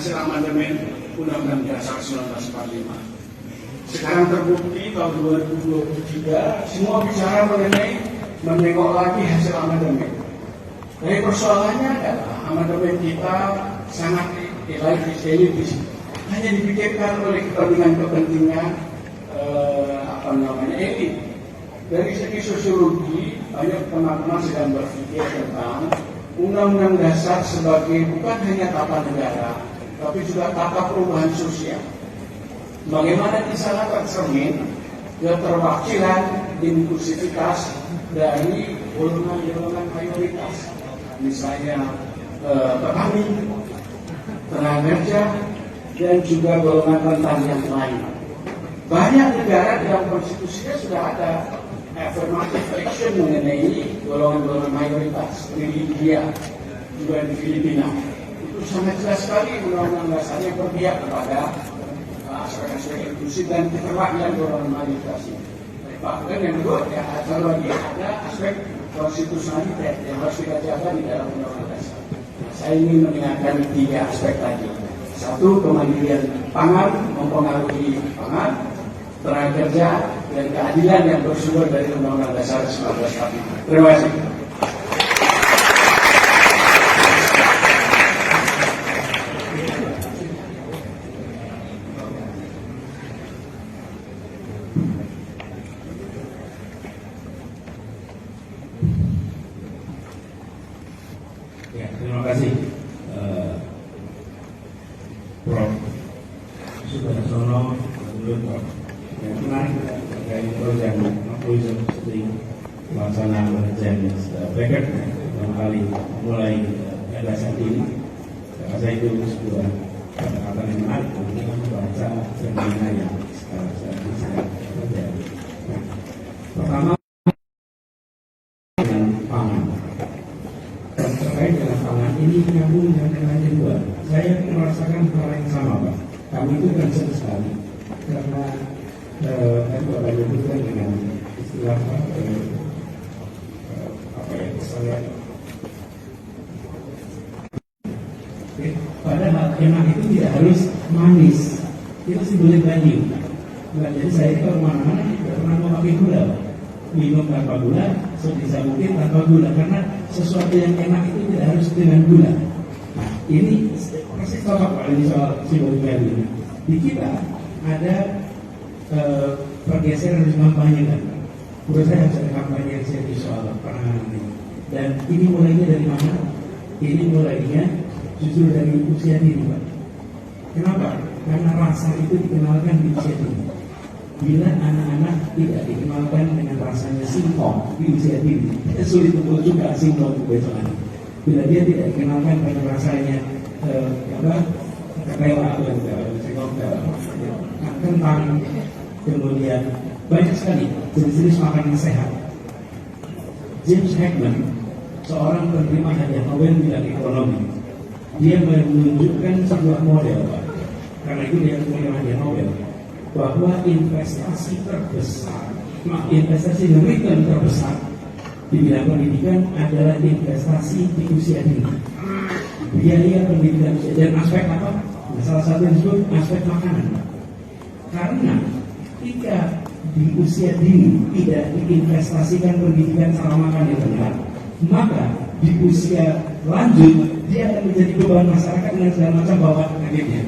hasil amandemen Undang-Undang Dasar 1945. Sekarang terbukti tahun 2023 semua bicara mengenai menengok lagi hasil amandemen. Jadi persoalannya adalah amandemen kita sangat elitis, hanya dipikirkan oleh kepentingan elit. Dari segi sosiologi, banyak teman-teman sedang berpikir tentang Undang-Undang Dasar sebagai bukan hanya tata negara, tapi juga tata perubahan sosial. Bagaimana di sana tercermin keterwakilan inklusivitas dari golongan-golongan mayoritas, misalnya petani, tenaga kerja, dan juga golongan rentan yang lain. Banyak negara dalam konstitusinya sudah ada affirmative action mengenai golongan-golongan mayoritas, seperti di India, juga di Filipina. Itu sangat jelas sekali undang-undang dasarnya berpihak kepada aspek-aspek inklusif dan keterwakilan golongan mayoritas ini. Bahkan yang kedua, kalau ada aspek konstitusionalitas yang harus kita jaga di dalam undang-undang dasar. Saya ingin mengingatkan 3 aspek tadi. 1, kemandirian pangan mempengaruhi pangan, tenaga kerja, dan keadilan yang bersumber dari Undang-Undang Dasar 1945. Terima kasih. Ya, terima kasih Prof. Sudarsono, Prof. Yang menarik terkait program Napoleon seperti pelaksanaan James Beckett pertama kali mulai ada saat ini. Saya rasa itu sebuah kata-kata yang menarik untuk kita membaca fenomena yang sekarang terjadi. Nah, pertama dengan pangan. Terkait dengan pangan ini nyambung dengan yang kedua. Saya merasakan hal yang sama, Pak. Kami itu concern sekali karena Bapak menyebutkan dengan istilah saya padahal enak itu tidak harus manis, itu sih boleh value. Nah, jadi saya kalau mana-mana tidak pernah mau pakai gula, minum tanpa gula, sebisa mungkin tanpa gula, karena sesuatu yang enak itu tidak harus dengan gula. Nah, ini persis cocok Pak ini soal symbolic value. Di kita ada pergeseran dari kampanye kan. Menurut saya harus ada kampanye yang serius soal penanganan ini. Dan ini mulainya dari mana? Ini mulainya justru dari usia dini, Pak. Kenapa? Karena rasa itu dikenalkan di usia dini. Bila anak-anak tidak dikenalkan dengan rasanya singkong di usia dini, sulit untuk juga singkong kebetulan. Bila dia tidak dikenalkan dengan rasanya kecewa atau kentang, kemudian banyak sekali jenis-jenis makanan sehat. James Heckman, seorang penerima hadiah Nobel bidang ekonomi, dia menunjukkan sebuah model, Pak. Karena itu dia penerima hadiah Nobel, bahwa investasi terbesar, investasi return terbesar di bidang pendidikan adalah investasi di usia dini. Biaya pendidikan dan aspek apa? Nah, salah satu yang disebut aspek makanan. Karena jika di usia dini tidak diinvestasikan pendidikan cara makan yang benar, maka di usia lanjut dia akan menjadi beban masyarakat dengan segala macam bawaan penyakitnya.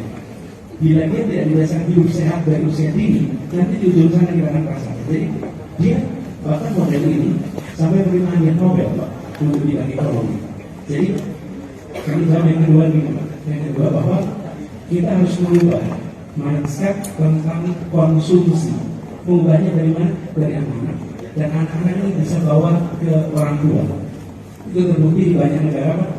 Bila dia tidak dibiasakan hidup sehat dari usia dini, nanti di ujung sana kita akan merasa. Jadi dia bahkan model ini sampai menerima hadiah Nobel, Pak, untuk bidang ekonomi. Jadi kami jawab yang kedua ini, Pak. Yang kedua bahwa kita harus mengubah mindset tentang konsumsi. Mengubahnya dari mana? Dari anak-anak. Dan anak-anak ini bisa bawa ke orang tua. Itu terbukti di banyak negara, Pak.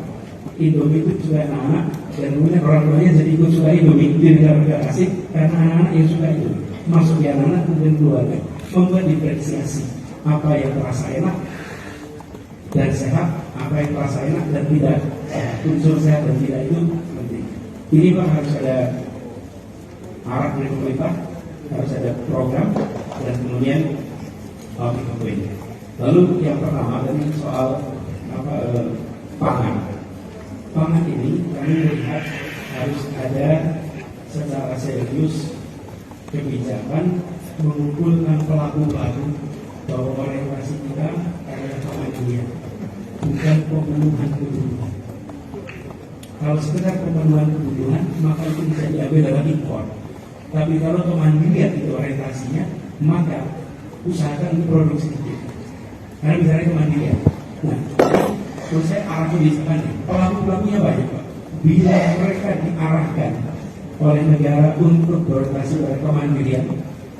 Indomie itu juga anak-anak, dan kemudian orang tuanya jadi ikut suka Indomie di negara-negara asing karena anak-anak yang suka itu masuk di anak-anak kemudian keluarga. Membuat diferensiasi apa yang terasa enak dan sehat, apa yang terasa enak dan tidak, unsur sehat dan tidak itu penting. Ini Pak harus ada arah dari pemerintah, harus ada program, dan kemudian ini. Lalu yang pertama tadi soal pangan. Pangan ini kami melihat harus ada secara serius kebijakan mengumpulkan pelaku-pelaku bahwa orientasi kita adalah kemandirian, bukan pemenuhan kebutuhan. Kalau sekedar pemenuhan kebutuhan, maka itu bisa diambil lewat impor. Tapi kalau kemandirian itu orientasinya, maka usahakan produksi sedikit. Karena misalnya kemandirian. Nah, menurut saya arah kebijakan pelaku-pelakunya banyak, Pak. Bila mereka diarahkan oleh negara untuk berorientasi pada kemandirian,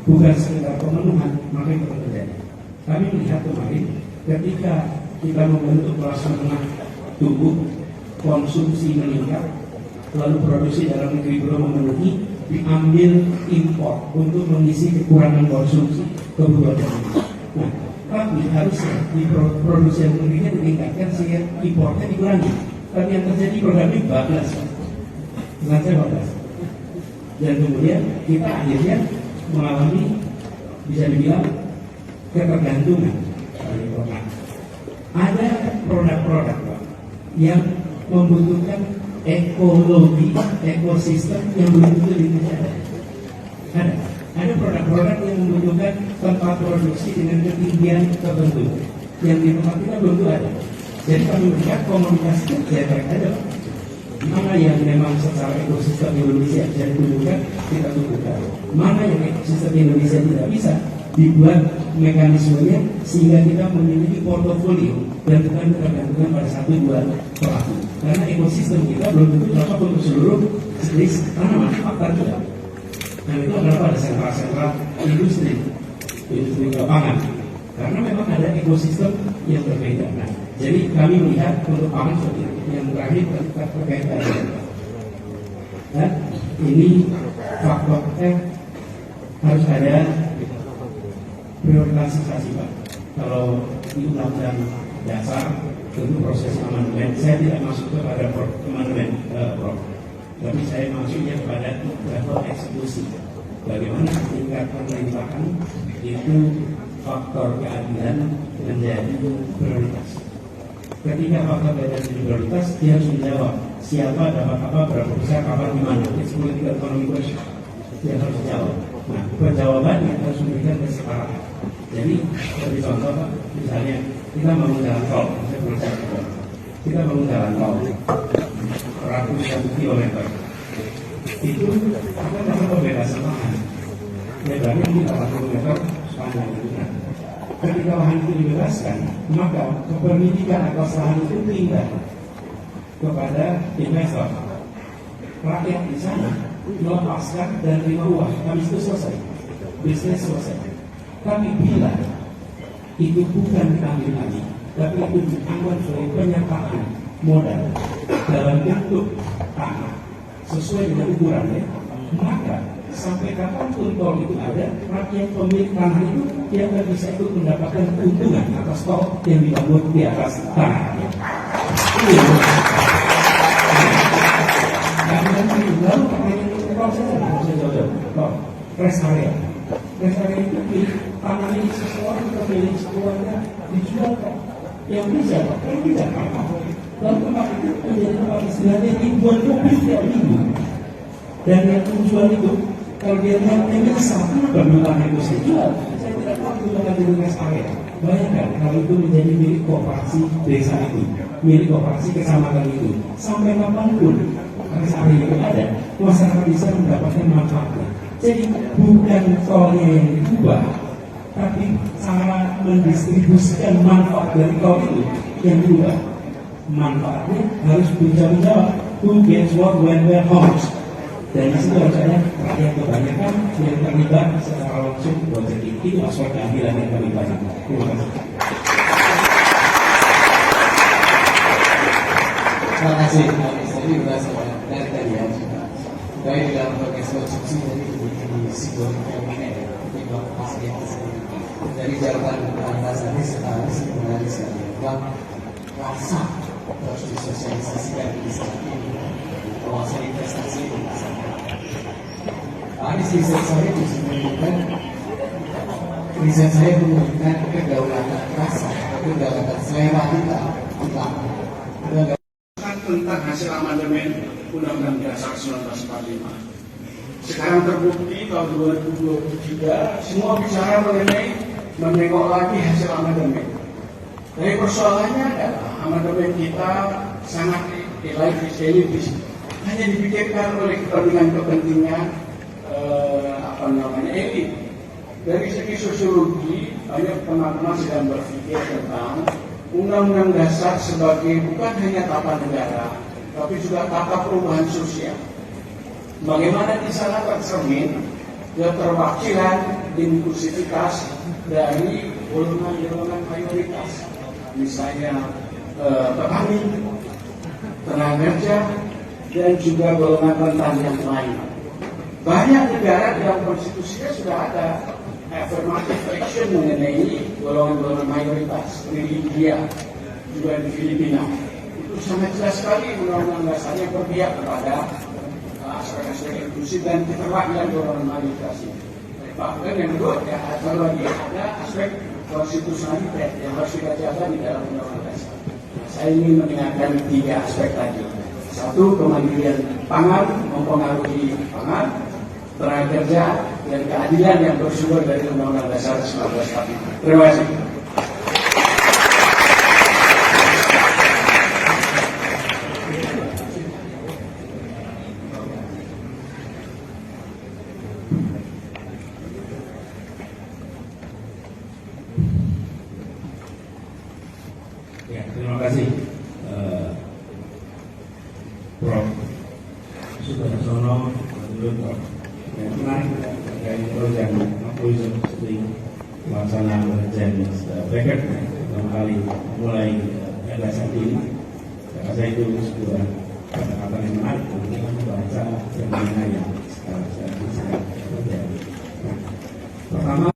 bukan sekedar pemenuhan, maka itu akan terjadi. Kami melihat kemarin ketika kita membentuk kelas menengah tumbuh, konsumsi meningkat, lalu produksi dalam negeri belum memenuhi, diambil impor untuk mengisi kekurangan konsumsi kebutuhan Indonesia. Nah, tapi harusnya di produksi yang negerinya ditingkatkan sehingga impornya dikurangi. Tapi yang terjadi programnya bablas, saya bablas. Dan kemudian kita akhirnya mengalami, bisa dibilang, ketergantungan. Ada produk-produk yang membutuhkan ekologi, ekosistem yang betul-betul dijaga. Ada produk-produk yang membutuhkan tempat produksi dengan ketinggian tertentu yang di tempat kita belum ada. Jadi kami melihat komunitas itu ya ada. Mana yang memang secara ekosistem Indonesia bisa ditunjukkan, kita tunjukkan. Mana yang ekosistem Indonesia tidak bisa, dibuat mekanismenya sehingga kita memiliki portofolio dan bukan tergantung pada satu dua pelaku. Karena ekosistem kita belum tentu dapat untuk seluruh jenis tanaman, fakta juga. Dan itu adalah pada sentra-sentra industri pangan. Karena memang ada ekosistem yang berbeda. Nah, jadi kami melihat untuk pangan seperti itu. Yang terakhir terkait dengan dan ini faktor harus ada prioritasasi, Pak. Kalau di undang-undang dasar tentu proses amandemen, saya tidak masuk kepada amandemen, tapi saya masuknya kepada level eksekusi. Bagaimana tingkat pemerintahan itu faktor keadilan menjadi prioritas. Ketika faktor keadilan menjadi prioritas, dia harus menjawab siapa dapat apa, berapa besar, kapan, di mana. Itu politik ekonomi question. Dia harus jawab. Nah, penjawabannya harus memberikan kesepakatan. Jadi, seperti contoh, Pak, misalnya kita bangun jalan tol, saya berbicara kita bangun jalan tol ratusan kilometer. Itu kita dapat pembebasan lahan. Lebarnya di 80 meter sepanjang itu. Ketika lahan itu dibebaskan, maka kepemilikan atas lahan itu pindah kepada investor. Rakyat di sana melepaskan dan terima uang, habis itu selesai, bisnis selesai. Tapi bila itu bukan diambil lagi, tapi itu dianggap sebagai penyertaan modal dalam bentuk tanah sesuai dengan ukurannya, maka sampai kapanpun tol itu ada, rakyat pemilik tanah itu dia akan bisa ikut mendapatkan keuntungan atas tol yang dibangun di atas tanahnya. Lalu pertanyaan saya jawab, rest area. Rest area itu tanah ini seseorang atau milik keluarga dijualkan. Yang bisa, yang tidak apa-apa. Lalu tempat itu menjadi tempat istilahnya ribuan mobil tiap minggu. Dan yang menjual itu, kalau dia menyesal, kenapa tanah itu saya jual? Saya tidak mampu mengambil rest area. Bayangkan kalau itu menjadi milik koperasi desa itu, milik koperasi kecamatan itu, sampai kapanpun rest area itu ada, masyarakat bisa mendapatkan manfaatnya. Jadi bukan tolnya yang diubah, tapi cara mendistribusikan manfaat dari tol itu yang diubah. Manfaatnya harus bisa menjawab who gets what, when, where, how much. Dan di situ harus ada rakyat kebanyakan yang terlibat secara langsung proyek ini. Itu aspek keadilan yang kami banyak. Terima kasih. Terima kasih. Jadi berasa dari tadi ya. Baik dalam proses konsumsi dari sebuah fenomena penyebab pasti yang tersebut. Dari jawaban Antasari sekarang sebenarnya sekali. Bahwa rasa harus disosialisasikan di saat ini. Kawasan investasi itu masalah. Ini riset saya bisa menunjukkan, riset saya menunjukkan kedaulatan rasa, kedaulatan selera kita. Tentang hasil amandemen Undang-Undang Dasar 1945. Sekarang terbukti tahun 2023 semua bicara mengenai menengok lagi hasil amandemen. Tapi persoalannya adalah amandemen kita sangat elitis, hanya dipikirkan oleh kepentingan elit. Dari segi sosiologi, banyak teman-teman sedang berpikir tentang Undang-Undang Dasar sebagai bukan hanya tata negara, tapi juga tata perubahan sosial. Bagaimana di sana tercermin keterwakilan inklusivitas dari golongan-golongan mayoritas, misalnya petani, tenaga kerja, dan juga golongan rentan yang lain. Banyak negara dalam konstitusinya sudah ada affirmative action mengenai golongan-golongan mayoritas, seperti di India, juga di Filipina. Itu sangat jelas sekali undang-undang dasarnya berpihak kepada aspek-aspek inklusif dan keterwakilan golongan mayoritas ini. Bahkan yang kedua, satu lagi ada aspek konstitusionalitas yang harus kita jaga di dalam undang-undang dasar. Saya ingin mengingatkan 3 aspek tadi. 1, kemandirian pangan mempengaruhi pangan, tenaga kerja, dan keadilan yang bersumber dari Undang-Undang Dasar 1945. Terima kasih. Ya, terima kasih Prof. Sudarsono, Prof. Yang menarik terkait program Tourism Spring wacana James Beckett pertama kali mulai LSM ini. Saya rasa itu sebuah kata-kata yang menarik untuk kita membaca fenomena yang sekarang terjadi. Nah, pertama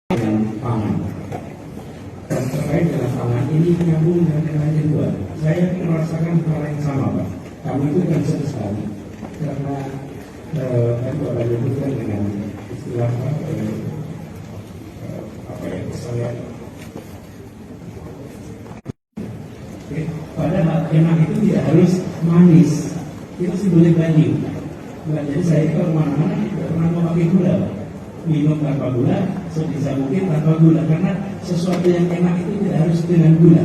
dengan pangan. Dan terkait dengan pangan ini nyambung dengan yang lain kedua. Saya merasakan hal yang sama, Pak. Kamu itu kan sekali karena kan Bapak menyebutkan dengan istilah apa ya, saya padahal enak itu tidak harus manis, itu sih boleh banyu. Nah, jadi saya kalau mana-mana tidak pernah mau pakai gula, minum tanpa gula, sebisa mungkin tanpa gula, karena sesuatu yang enak itu tidak harus dengan gula.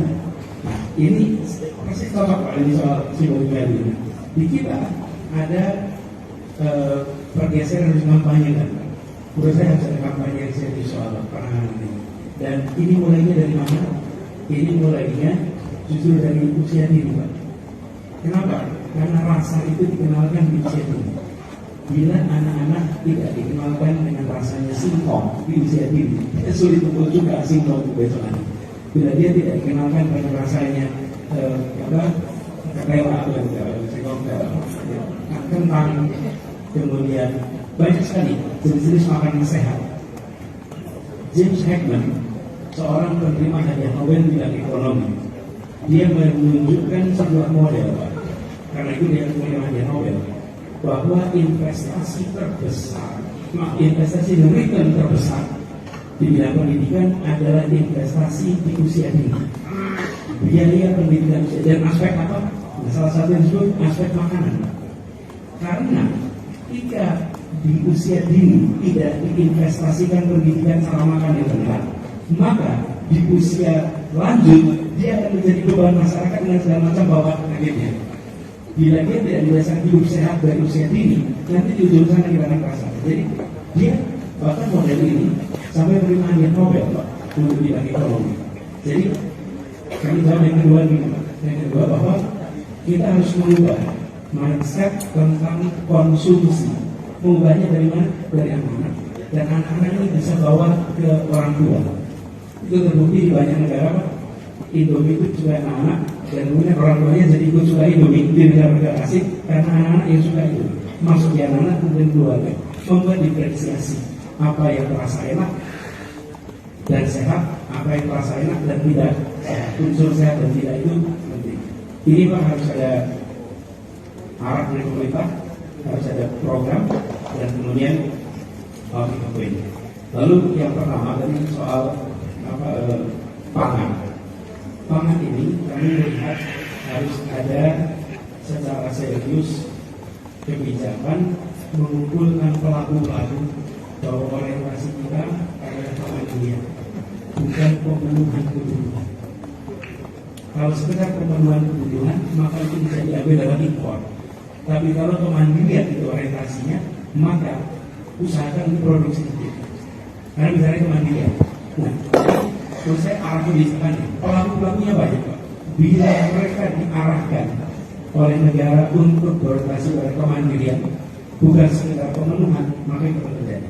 Nah, ini pasti cocok Pak ini soal simbol value. Di kita ada pergeseran harus kampanye kan. Menurut saya harus ada kampanye yang serius soal penanganan ini. Dan ini mulainya dari mana? Ini mulainya justru dari usia dini, Pak. Kenapa? Karena rasa itu dikenalkan di usia dini. Bila anak-anak tidak dikenalkan dengan rasanya singkong di usia dini, sulit untuk juga singkong besokannya. Bila dia tidak dikenalkan dengan rasanya kekayaan kentang, kemudian banyak sekali jenis-jenis makanan sehat. James Heckman, seorang penerima hadiah Nobel bidang ekonomi, dia menunjukkan sebuah model, Pak. Karena itu dia penerima hadiah Nobel, bahwa investasi terbesar, investasi dan return terbesar di bidang pendidikan adalah investasi di usia dini. Biaya pendidikan usia dan aspek apa? Nah, salah satu yang disebut aspek makanan. Karena jika di usia dini tidak diinvestasikan pendidikan cara makan yang benar, maka di usia lanjut dia akan menjadi beban masyarakat dengan segala macam bawaan akhirnya. Bila dia tidak dibiasakan hidup sehat dari usia dini, nanti di ujung sana kita akan rasa. Jadi dia bahkan model ini sampai menerima hadiah Nobel untuk bidang ekonomi. Jadi kami jawab yang kedua ini, yang kedua bahwa kita harus mengubah mindset tentang konsumsi. Mengubahnya dari mana? Dari anak-anak. Dan anak-anak ini bisa bawa ke orang tua. Itu terbukti di banyak negara, Pak. Indomie itu juga anak-anak, dan kemudian orang tuanya jadi ikut suka Indomie di negara-negara asing karena anak-anak yang suka itu. Masuk di anak-anak kemudian keluarga. Membuat diferensiasi apa yang terasa enak dan sehat, apa yang terasa enak dan tidak sehat. Unsur sehat dan tidak itu penting. Ini Pak harus ada arah dari pemerintah, harus ada program, dan kemudian kita poin. Lalu yang pertama tadi soal pangan. Pangan ini kami melihat harus ada secara serius kebijakan mengumpulkan pelaku-pelaku bahwa orientasi kita adalah kemandirian, bukan pemenuhan kebutuhan. Kalau sekedar pemenuhan kebutuhan, maka itu bisa diambil lewat impor. Tapi kalau kemandirian itu orientasinya, maka usahakan produksi sendiri. Karena misalnya kemandirian. Nah, menurut saya arah kebijakannya, pelaku-pelakunya banyak, Pak. Bila mereka diarahkan oleh negara untuk berorientasi pada kemandirian, bukan sekedar pemenuhan, maka itu terjadi.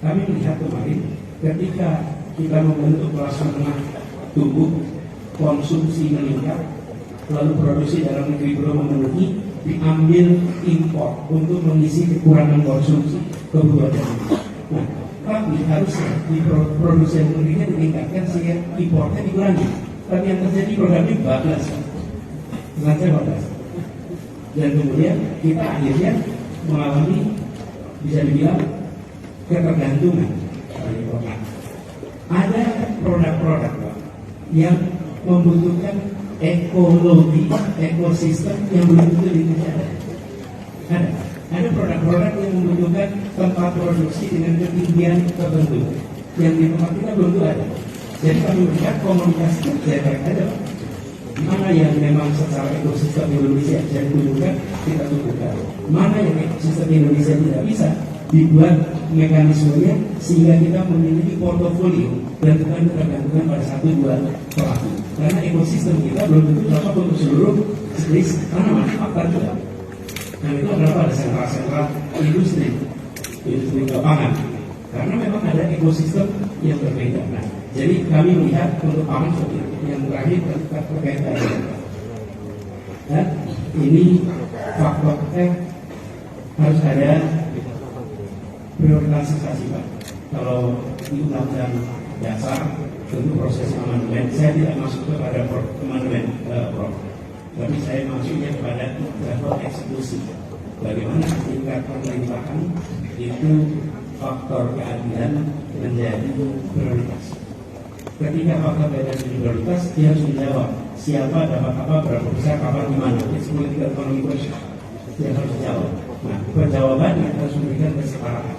Kami melihat kemarin ketika kita membentuk kelas menengah tumbuh, konsumsi meningkat, lalu produksi dalam negeri belum memenuhi, diambil impor untuk mengisi kekurangan konsumsi kebutuhan dalam negeri. Nah, tapi harusnya di produksi negerinya ditingkatkan sehingga impornya dikurangi. Tapi yang terjadi programnya bablas, saja bablas. Dan kemudian kita akhirnya mengalami, bisa dibilang, ketergantungan pada impor. Ada produk-produk yang membutuhkan ekologi, ekosistem yang betul-betul di Indonesia ada. Ada produk-produk yang membutuhkan tempat produksi dengan ketinggian tertentu yang di tempat kita belum ada. Jadi kami melihat komunitas itu saya ada. Mana yang memang secara ekosistem Indonesia bisa ditunjukkan, kita tunjukkan. Mana yang ekosistem Indonesia tidak bisa, dibuat mekanismenya sehingga kita memiliki portofolio dan bukan tergantung pada satu dua pelaku. Karena ekosistem kita belum tentu cocok untuk seluruh jenis tanaman, apa juga. Nah itu adalah pada sentra-sentra industri pangan. Karena memang ada ekosistem yang berbeda. Nah, jadi kami melihat untuk pangan seperti itu. Yang terakhir terkait dengan dan ini faktornya harus ada prioritasasi, Pak. Kalau di undang-undang dasar tentu proses amandemen, saya tidak masuk kepada amandemen, tapi saya masuknya kepada level eksekusi. Bagaimana tingkat pemerintahan itu faktor keadilan menjadi prioritas. Ketika faktor keadilan menjadi prioritas, dia harus menjawab siapa dapat apa, berapa besar, kapan, di mana. It's political economy question. Dia harus jawab. Nah, perjawabannya harus memberikan kesetaraan.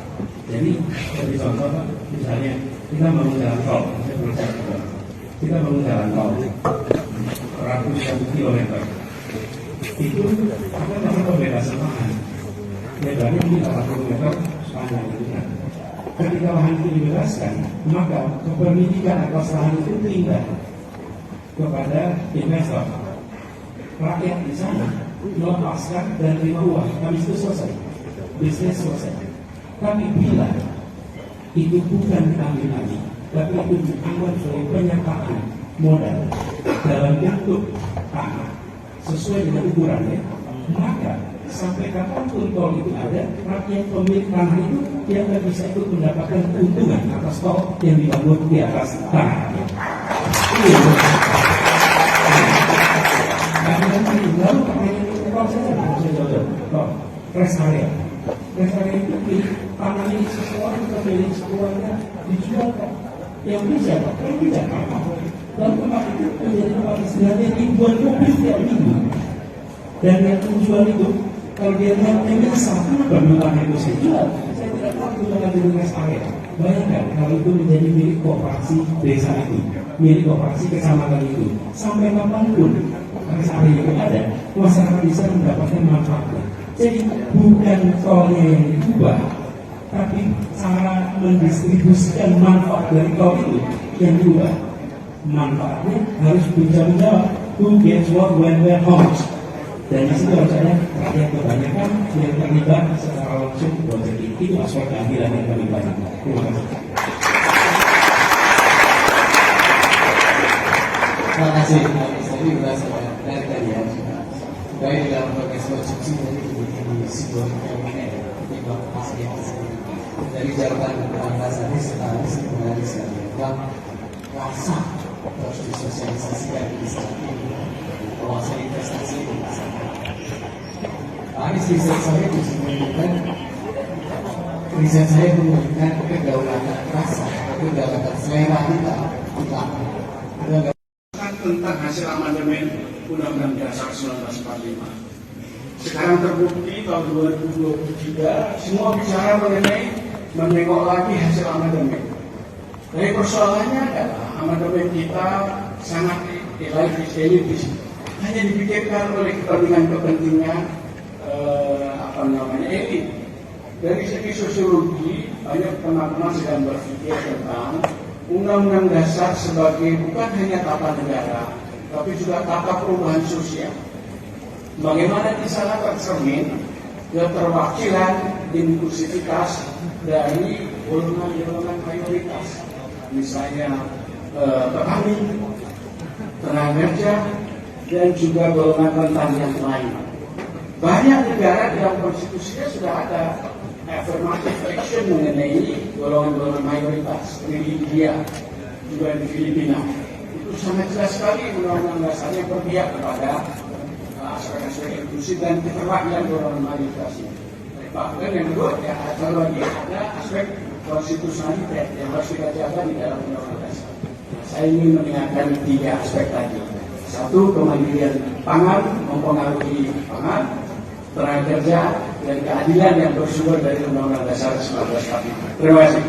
Jadi, seperti contoh, Pak, misalnya kita bangun jalan tol, kita bangun jalan tol ratusan kilometer, itu kita dapat pembebasan lahan, lebarnya ini 80 meter sepanjang itu kan. Ketika lahan itu dibebaskan, maka kepemilikan atas lahan itu pindah kepada investor. Rakyat di sana melepaskan dan terima uang, habis itu selesai, bisnis selesai. Tapi bila itu bukan diambil lagi, tapi itu dianggap sebagai penyertaan modal dalam bentuk tanah sesuai dengan ukurannya, maka sampai kapanpun tol itu ada, rakyat pemilik tanah itu dia tidak bisa ikut mendapatkan keuntungan atas tol yang dibangun di atas tanah. Lalu kalau saya rest area itu pilih tanah milik seseorang atau milik sekeluarga dijual kok. Yang beli siapa? Yang tidak apa. Lalu tempat itu menjadi tempat istilahnya ribuan mobil tiap minggu. Dan yang menjual itu, kalau dia lihat menyesal, kenapa itu saya jual? Saya tidak tahu itu menjadi rest area. Bayangkan kalau itu menjadi milik koperasi desa itu, milik koperasi kecamatan itu, sampai kapanpun rest area itu ada, masyarakat bisa mendapatkan manfaatnya. Jadi bukan tolnya yang diubah, tapi cara mendistribusikan manfaat dari tol itu yang diubah. Manfaatnya harus bisa menjawab who gets what, when, where, how much. Dan di situ harus ada rakyat kebanyakan yang terlibat secara langsung proyek ini. Itu aspek keadilan yang kami banyak. Terima kasih. Terima kasih. Jadi berasa dari tadi ya. Baik dalam konteks konsumsi tadi di sebuah fenomena ketimbang asli dari jabatan Antasari sekarang sebenarnya sekali bahwa rasa harus disosialisasikan di saat ini kawasan investasi di masyarakat. Anies riset saya menunjukkan kedaulatan rasa, kedaulatan selera kita. Tentang hasil amandemen Undang-Undang Dasar 1945. Sekarang terbukti tahun 2023 semua bicara mengenai menengok lagi hasil amandemen. Tapi persoalannya adalah amandemen kita sangat elitis, hanya dipikirkan oleh kepentingan elit. Dari segi sosiologi, banyak teman-teman sedang berpikir tentang Undang-Undang Dasar sebagai bukan hanya tata negara, tapi juga tata perubahan sosial. Bagaimana di sana tercermin keterwakilan inklusivitas dari golongan-golongan mayoritas, misalnya petani, tenaga kerja, dan juga golongan rentan yang lain. Banyak negara dalam konstitusinya sudah ada affirmative action mengenai golongan-golongan mayoritas, seperti di India, juga di Filipina. Itu sangat jelas sekali undang-undang dasarnya berpihak kepada aspek-aspek inklusif dan keterwakilan golongan mayoritas. Bahkan yang kedua, ada lagi ada aspek konstitusionalitas yang harus kita jaga di dalam undang-undang dasar. Saya ingin mengingatkan 3 aspek tadi. 1, kemandirian pangan mempengaruhi pangan, tenaga kerja, dan keadilan yang bersumber dari Undang-Undang Dasar 1945. Terima kasih.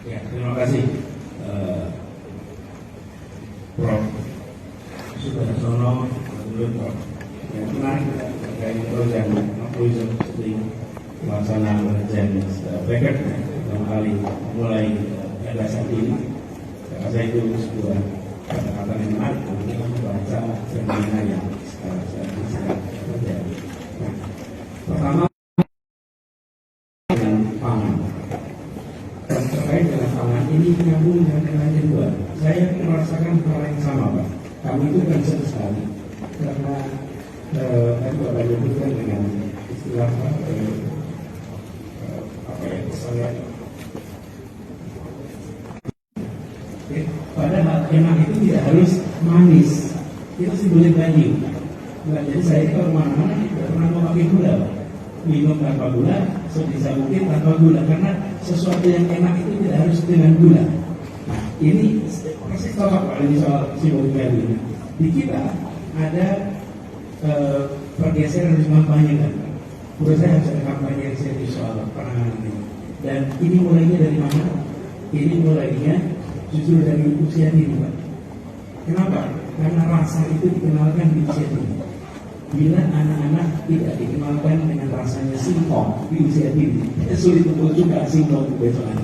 Ya, terima kasih Prof. Sudarsono, Prof. Yang menarik terkait program tourism seperti pelaksanaan dan Beckett yang kali mulai ada saat ini. Saya rasa itu sebuah kata-kata yang menarik untuk membaca fenomena yang sekarang terjadi. Nah, pertama dengan pangan. Terkait dengan pangan ini nyambung dengan yang kedua. Saya merasakan hal yang sama, Pak. Kami itu concern sekali karena tadi Bapak menyebutkan dengan istilah saya padahal emang itu tidak harus manis, itu sih boleh value. Nah, jadi saya kalau mana-mana tidak pernah mau pakai gula, Pak. Minum tanpa gula, sebisa mungkin tanpa gula, karena sesuatu yang enak itu tidak harus dengan gula. Nah, ini persis cocok Pak ini soal symbolic value. Di kita ada pergeseran harus kampanye kan. Menurut saya harus ada kampanye yang serius soal penanganan ini. Dan ini mulainya dari mana? Ini mulainya justru dari usia dini, Pak. Kenapa? Karena rasa itu dikenalkan di usia dini. Bila anak-anak tidak dikenalkan dengan rasanya singkong di usia dini, sulit untuk juga singkong kebetulan.